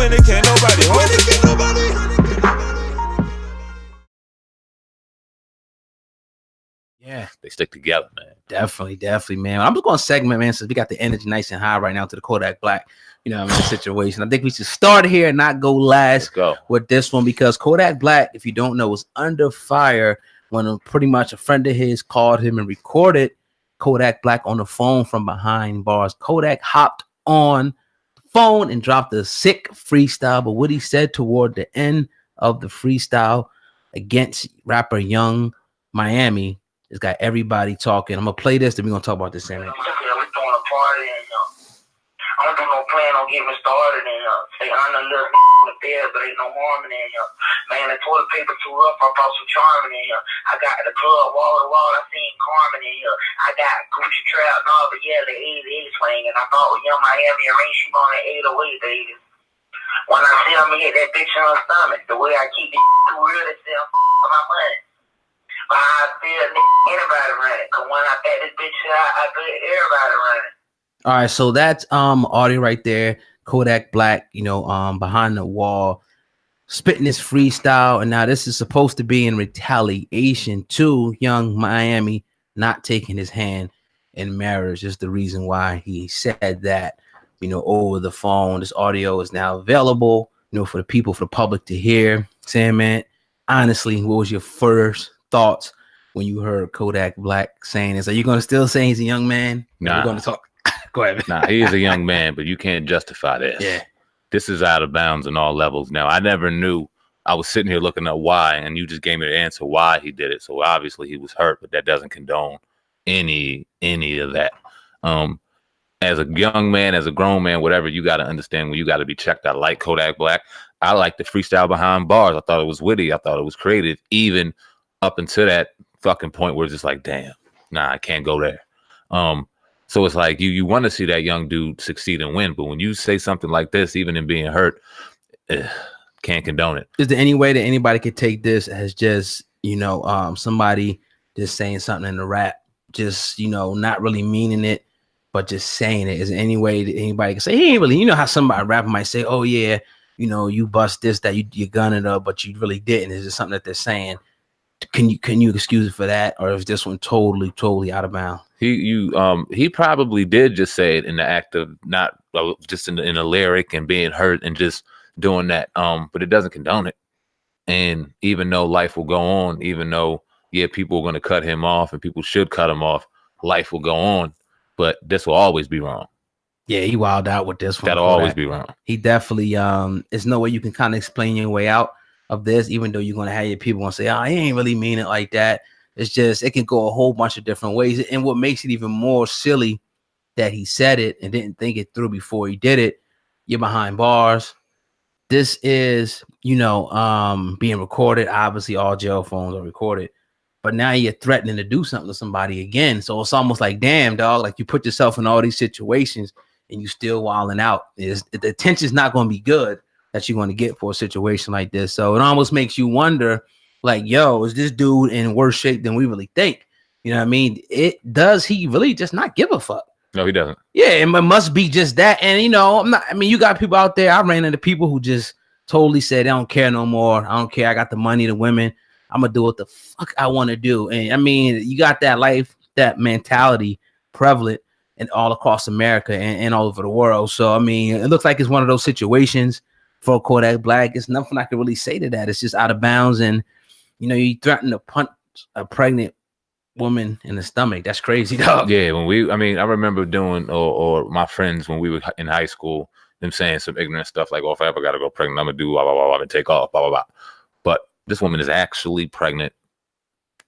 20, can't nobody hold it. Can't nobody. Yeah, They stick together, man. definitely, man. I'm just going to segment, man, since we got the energy nice and high right now to the Kodak Black, situation. I think we should start here and not go last with this one, because Kodak Black, if you don't know, was under fire when pretty much a friend of his called him and recorded Kodak Black on the phone from behind bars. Kodak hopped on the phone and dropped a sick freestyle, but what he said toward the end of the freestyle against rapper Young Miami, it's got everybody talking. I'm gonna play this, then we're gonna talk about this in a minute. We throwing a party and I don't do no plan on getting started and say I'm a little in the bed, but ain't no harmony in here. Man, the toilet paper too rough, I brought some charming in here. I got the club wall to wall, I seen Carmen in here. I got Gucci trap and all, but yeah, the 88 swing, and I thought with Young Miami arranged she on that 808, baby. When I see I'm gonna hit that bitch on her stomach, the way I keep it too real, they say I'm my money. I feel anybody running. Cause when I back this bitch out, I feel everybody running. All right, so that's audio right there. Kodak Black, behind the wall, spitting this freestyle, and now this is supposed to be in retaliation to Young Miami not taking his hand in marriage. Is the reason why he said that, over the phone. This audio is now available, for the people, for the public to hear. Sandman, honestly, what was your first thoughts when you heard Kodak Black saying this? Are you going to still say he's a young man? Nah. We're going to talk. Go ahead. Nah, he is a young man, but you can't justify this. Yeah. This is out of bounds on all levels. Now, I never knew. I was sitting here looking up why, and you just gave me the answer why he did it. So obviously he was hurt, but that doesn't condone any of that. As a young man, as a grown man, whatever, you got to understand when you got to be checked. I like Kodak Black. I like the freestyle behind bars. I thought it was witty. I thought it was creative, even up until that fucking point where it's just like, damn, nah, I can't go there. So it's like you want to see that young dude succeed and win, but when you say something like this, even in being hurt, can't condone it. Is there any way that anybody could take this as just, somebody just saying something in the rap, just, not really meaning it, but just saying it? Is there any way that anybody can say, he ain't really, how somebody rapper might say, oh yeah, you bust this, that you gun it up, but you really didn't. Is it something that they're saying? Can you excuse it for that, or is this one totally out of bounds? He probably did just say it in the act of not just in a lyric and being hurt and just doing that. But it doesn't condone it. And even though life will go on, even though people are going to cut him off and people should cut him off, life will go on. But this will always be wrong. Yeah, he wilded out with this one. That'll always be wrong. He definitely there's no way you can kind of explain your way out of this, even though you're going to have your people going to say, oh, he ain't really mean it like that. It's just, it can go a whole bunch of different ways. And what makes it even more silly that he said it and didn't think it through before he did it, you're behind bars. This is, being recorded. Obviously, all jail phones are recorded. But now you're threatening to do something to somebody again. So it's almost like, damn, dog, like you put yourself in all these situations and you still wilding out. The attention's not going to be good that you're going to get for a situation like this. So it almost makes you wonder, like, yo, is this dude in worse shape than we really think? You know what I mean? Does he really just not give a fuck? No, he doesn't. Yeah, it must be just that. And, you got people out there. I ran into people who just totally said, they don't care no more. I don't care. I got the money, the women. I'm going to do what the fuck I want to do. And you got that life, that mentality prevalent and all across America and all over the world. So, it looks like it's one of those situations for Kodak Black. It's nothing I can really say to that. It's just out of bounds. And, you threaten to punch a pregnant woman in the stomach. That's crazy, dog. Yeah, I remember doing, or my friends when we were in high school, them saying some ignorant stuff like, oh, if I ever got to go pregnant, I'm going to do blah, blah, blah, blah, and take off, blah, blah, blah. But this woman is actually pregnant,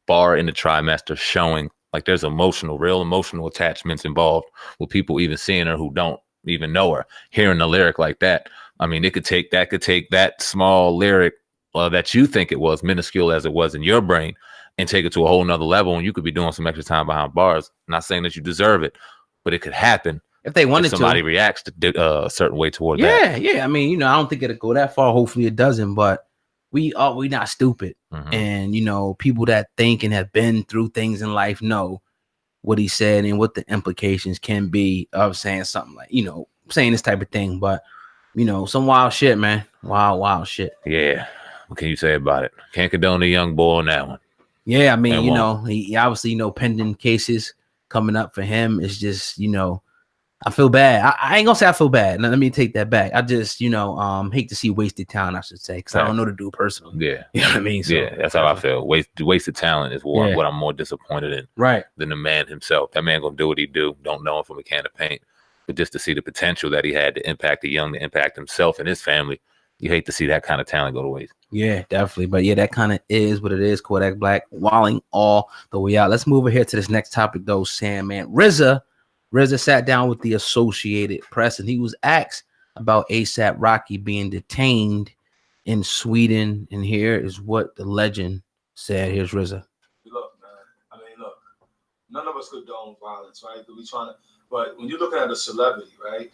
far in the trimester, showing like there's real emotional attachments involved with people even seeing her who don't even know her, hearing a lyric like that. It could take that small lyric that you think it was, minuscule as it was in your brain, and take it to a whole nother level, and you could be doing some extra time behind bars. Not saying that you deserve it, but it could happen if they wanted somebody reacts to a certain way toward that. Yeah. I don't think it'll go that far. Hopefully it doesn't, but we not stupid. Mm-hmm. And, people that think and have been through things in life know what he said and what the implications can be of saying something like, saying this type of thing. But you know, some wild shit, man. Wild shit. Yeah. What can you say about it? Can't condone the young boy on that one. Yeah, I mean, And you won't. know, he obviously, you know, pending cases coming up for him. It's just, you know, I feel bad. I ain't gonna say I feel bad. Now, let me take that back. I just, you know, hate to see wasted talent, I should say, because I don't know the dude personally. Yeah. You know what I mean? So, Yeah, that's how I feel. Wasted talent is what, Yeah. what I'm more disappointed in right. than the man himself. That man gonna do what he do. Don't know him from a can of paint. But just to see the potential that he had to impact the young, to impact himself and his family, you hate to see that kind of talent go to waste. Yeah, definitely. But yeah, that kind of is what it is. Kodak Black walling all the way out. Let's move over here to this next topic, though, Sam, man. RZA sat down with the Associated Press and he was asked about ASAP Rocky being detained in Sweden. And here is what the legend said. Here's RZA. Look, man. I mean, look. None of us condone violence, right? But when you're looking at a celebrity, right?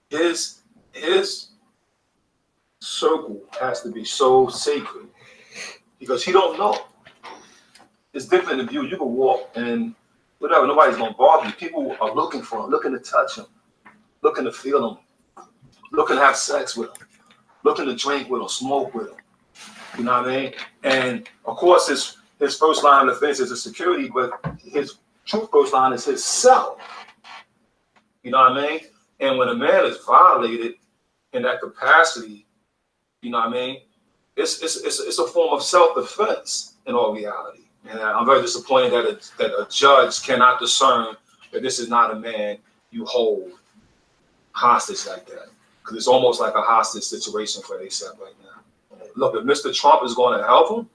His circle has to be so sacred because he don't know. It's different if you can walk and whatever, nobody's gonna bother you. People are looking for him, looking to touch him, looking to feel him, looking to have sex with him, looking to drink with him, smoke with him. You know what I mean? And of course, his first line of defense is a security, but his true first line is his self. You know what I mean? And when a man is violated in that capacity, you know what I mean? It's a form of self-defense in all reality. And I'm very disappointed that a judge cannot discern that this is not a man you hold hostage like that. Because it's almost like a hostage situation for ASAP right now. Look, if Mr. Trump is going to help him,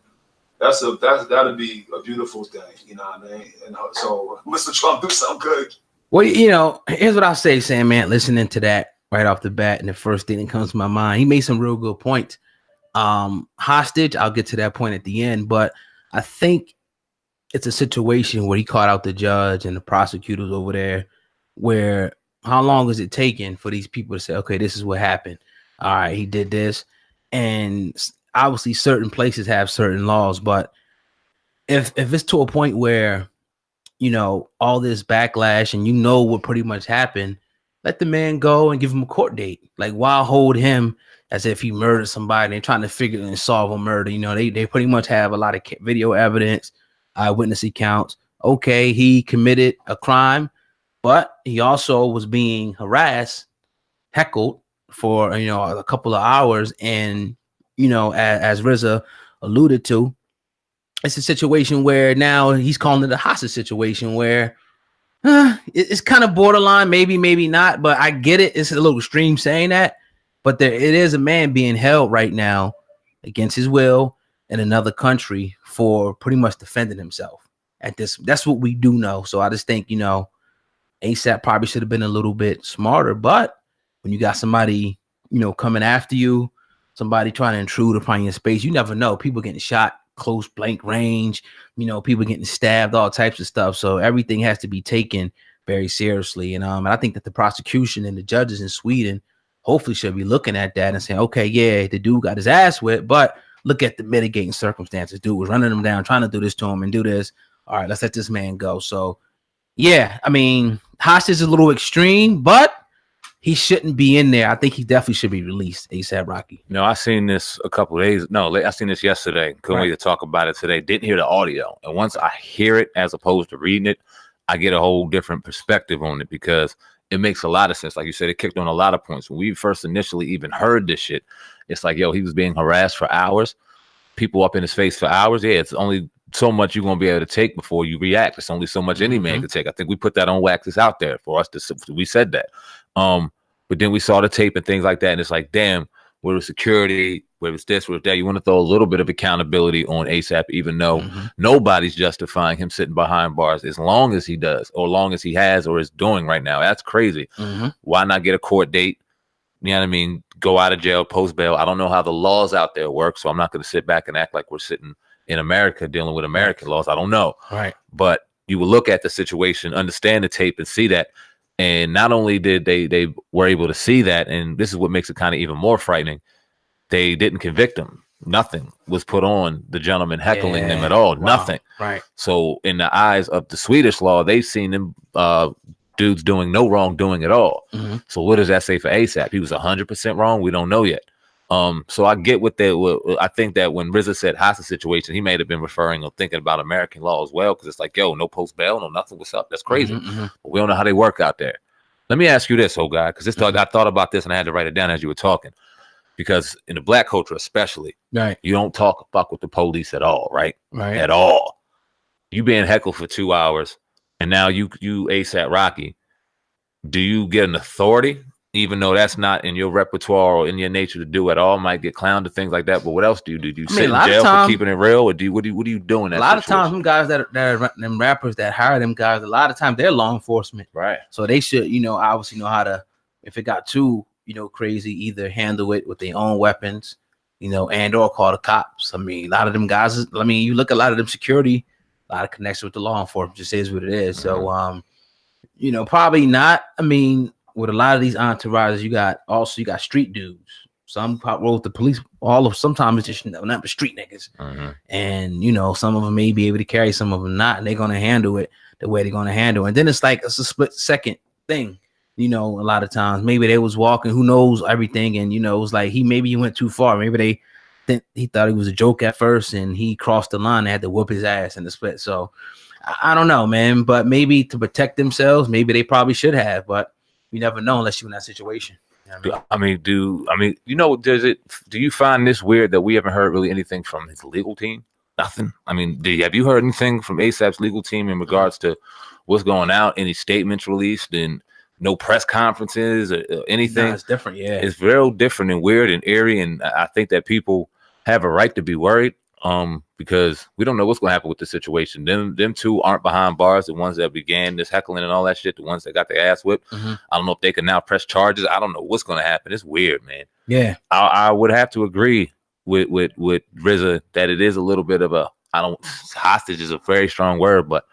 that'll be a beautiful thing. You know what I mean? And so Mr. Trump, do something good. Well, you know, here's what I'll say, Sam, man, listening to that right off the bat, and the first thing that comes to my mind, he made some real good points. Hostage, I'll get to that point at the end, but I think it's a situation where he caught out the judge and the prosecutors over there, where how long is it taking for these people to say, okay, this is what happened. All right, he did this. And obviously certain places have certain laws, but if it's to a point where, you know, all this backlash and you know what pretty much happened, let the man go and give him a court date. Like, why hold him as if he murdered somebody? They're trying to figure and solve a murder. You know, they pretty much have a lot of video evidence, eyewitness accounts. Okay, he committed a crime, but he also was being harassed, heckled for, you know, a couple of hours. And, you know, as RZA alluded to, it's a situation where now he's calling it a hostage situation where it's kind of borderline, maybe not, but I get it. It's a little extreme saying that, but it is a man being held right now against his will in another country for pretty much defending himself at this. That's what we do know. So I just think, you know, ASAP probably should have been a little bit smarter, but when you got somebody, you know, coming after you, somebody trying to intrude upon your space, you never know. People getting shot close blank range, you know, people getting stabbed, all types of stuff. So everything has to be taken very seriously. And I think that the prosecution and the judges in Sweden hopefully should be looking at that and saying, okay, yeah, the dude got his ass whipped, but look at the mitigating circumstances. Dude was running him down, trying to do this to him and do this. All right, let's let this man go. So yeah, I mean, hostage is a little extreme, but he shouldn't be in there. I think he definitely should be released, ASAP Rocky. No, I seen this a couple of days. No, I seen this yesterday. Couldn't wait to talk about it today. Didn't hear the audio. And once I hear it, as opposed to reading it, I get a whole different perspective on it because it makes a lot of sense. Like you said, it kicked on a lot of points. When we first initially even heard this shit, it's like, yo, he was being harassed for hours. People up in his face for hours. Yeah, it's only so much you're going to be able to take before you react. It's only so much any man can take. I think we put that on wax. It's out there for us to, we said that. But then we saw the tape and things like that. And it's like, damn, where was security, where was this, where was that? You want to throw a little bit of accountability on ASAP, even though nobody's justifying him sitting behind bars as long as he does, or long as he has or is doing right now. That's crazy. Why not get a court date? You know what I mean? Go out of jail, post bail. I don't know how the laws out there work, so I'm not going to sit back and act like we're sitting in America dealing with American laws. I don't know. Right. But you will look at the situation, understand the tape, and see that. And not only did they were able to see that, and this is what makes it kind of even more frightening, they didn't convict him. Nothing was put on the gentleman heckling them at all. Wow. Nothing. Right. So in the eyes of the Swedish law, they've seen him dude's doing no wrongdoing at all. So what does that say for ASAP? He was 100% wrong. We don't know yet. So I get what they. I think that when RZA said hostage situation, he may have been referring or thinking about American law as well, because it's like, yo, no post bail, no nothing. What's up? That's crazy. But we don't know how they work out there. Let me ask you this, old guy, because I thought about this and I had to write it down as you were talking. Because in the black culture, especially, you don't fuck with the police at all, right? At all. You being heckled for 2 hours, and now you ASAP Rocky. Do you get an authority, even though that's not in your repertoire or in your nature to do at all? Might get clowned to things like that. But what else do you do? Do you sit in jail for keeping it real, or what are you doing? A lot of times, them guys that are them rappers that hire them guys, a lot of times they're law enforcement, right? So they should, obviously know how to, if it got too crazy, either handle it with their own weapons, and or call the cops. I mean, a lot of them guys, you look at a lot of them security, a lot of connection with the law enforcement, just is what it is. So, probably not. I mean, with a lot of these entourages, you got street dudes. Some pop roll with the police. Sometimes it's just not the street niggas. And, some of them may be able to carry, some of them not, and they're going to handle it the way they're going to handle it. And then it's like it's a split second thing. A lot of times maybe they was walking, who knows everything, and it was like he went too far. Maybe he thought it was a joke at first, and he crossed the line and had to whoop his ass in the split. So I don't know, man. But maybe to protect themselves, maybe they probably should have. But you never know unless you're in that situation. Do you find this weird that we haven't heard really anything from his legal team? Nothing. I mean, have you heard anything from ASAP's legal team in regards to what's going out? Any statements released? And no press conferences or anything? No, it's different. Yeah, it's very different and weird and eerie. And I think that people have a right to be worried, because we don't know what's going to happen with the situation. Them two aren't behind bars. The ones that began this heckling and all that shit, the ones that got their ass whipped. I don't know if they can now press charges. I don't know what's going to happen. It's weird, man. Yeah, I would have to agree with RZA that it is a little bit of hostage is a very strong word, but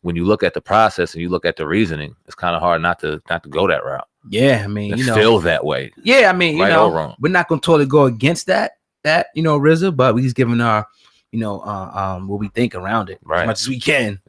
when you look at the process and you look at the reasoning, it's kind of hard not to go that route. Yeah, I mean, feel that way. Yeah, I mean, right or wrong. We're not going to totally go against that RZA, but we just giving our, what we think around it as much as we can.